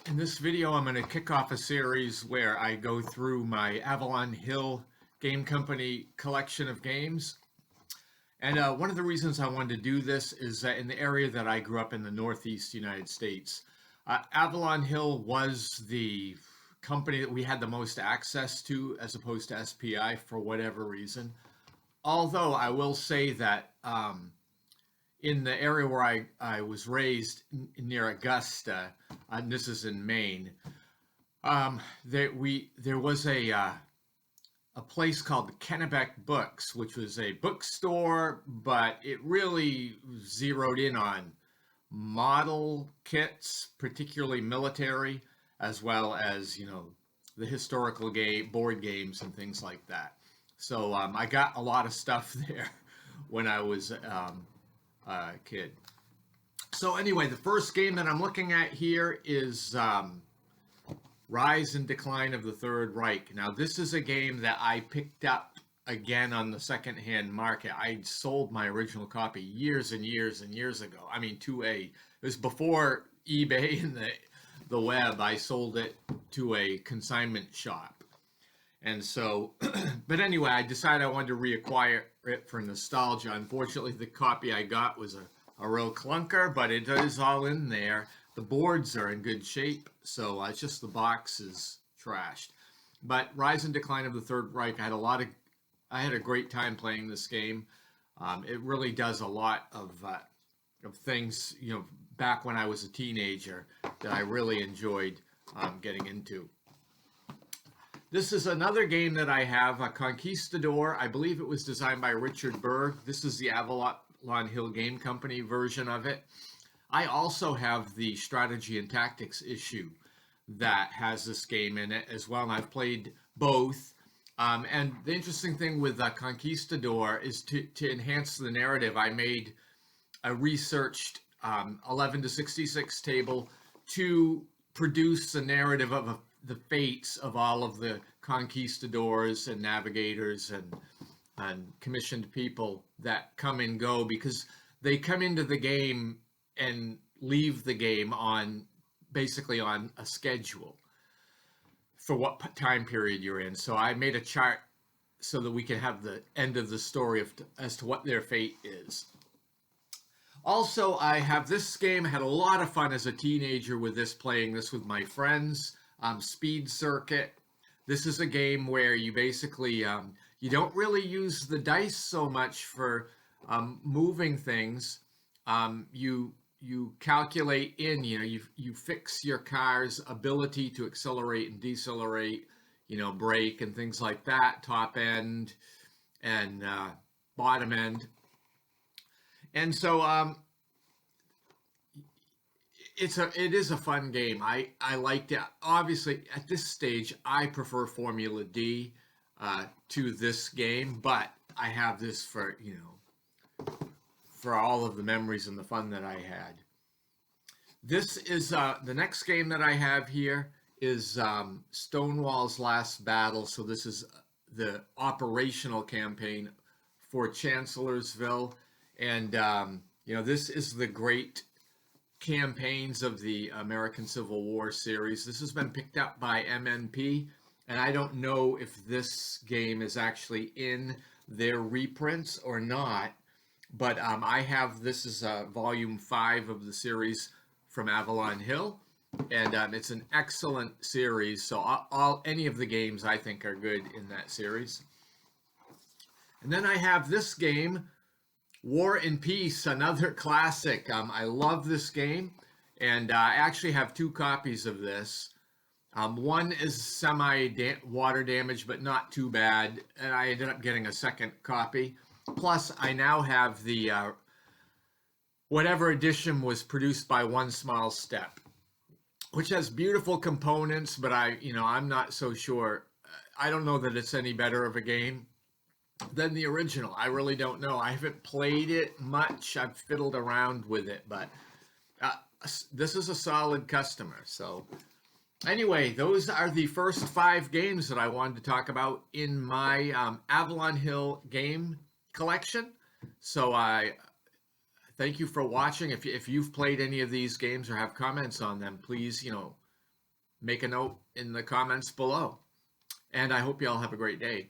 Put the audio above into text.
In this video, I'm going to kick off a series where I go through my Avalon Hill Game Company collection of games. And one of the reasons I wanted to do this is that in the area that I grew up in the Northeast United States, Avalon Hill was the company that we had the most access to as opposed to SPI for whatever reason. Although I will say that in the area where I was raised near Augusta, and this is in Maine, there was a place called the Kennebec Books, which was a bookstore, but it really zeroed in on model kits, particularly military, as well as the historical board games and things like that. So I got a lot of stuff there when I was a kid. So anyway, the first game that I'm looking at here is Rise and Decline of the Third Reich. Now, this is a game that I picked up again on the secondhand market. I sold my original copy years and years and years ago. I mean, it was before eBay and the web. I sold it to a consignment shop. And so, but anyway, I decided I wanted to reacquire it for nostalgia. Unfortunately, the copy I got was a real clunker, but it is all in there. The boards are in good shape, so it's just the box is trashed. But Rise and Decline of the Third Reich, I had a great time playing this game. It really does a lot of things, back when I was a teenager that I really enjoyed getting into. This is another game that I have, a Conquistador. I believe it was designed by Richard Berg. This is the Avalon Hill Game Company version of it. I also have the Strategy and Tactics issue that has this game in it as well, and I've played both. And the interesting thing with Conquistador is to enhance the narrative, I made a researched 11 to 66 table to produce the narrative of the fates of all of the conquistadors and navigators and commissioned people that come and go, because they come into the game and leave the game basically on a schedule for what time period you're in. So I made a chart so that we can have the end of the story as to what their fate is. Also, I have this game. I had a lot of fun as a teenager with this, playing this with my friends. Speed Circuit. This is a game where you basically you don't really use the dice so much for moving things. You calculate you fix your car's ability to accelerate and decelerate, brake and things like that, top end and bottom end. And so it is a fun game. I liked it. Obviously, at this stage, I prefer Formula D to this game, but I have this for all of the memories and the fun that I had. This is the next game that I have here is Stonewall's Last Battle. So this is the operational campaign for Chancellorsville, and this is the great campaigns of the American Civil War series. This has been picked up by MNP, and I don't know if this game is actually in their reprints or not, but I have this is volume 5 of the series from Avalon Hill, and it's an excellent series. So any of the games I think are good in that series. And then I have this game, War and Peace, another classic. I love this game, and I actually have 2 copies of this. One is semi-water damage, but not too bad, and I ended up getting a second copy. Plus, I now have the whatever edition was produced by One Small Step, which has beautiful components, but I'm not so sure. I don't know that it's any better of a game than the original. I really don't know. I haven't played it much. I've fiddled around with it, but this is a solid customer. So anyway, those are the first 5 games that I wanted to talk about in my Avalon Hill game collection. So I thank you for watching. If you've played any of these games or have comments on them, please, make a note in the comments below. And I hope you all have a great day.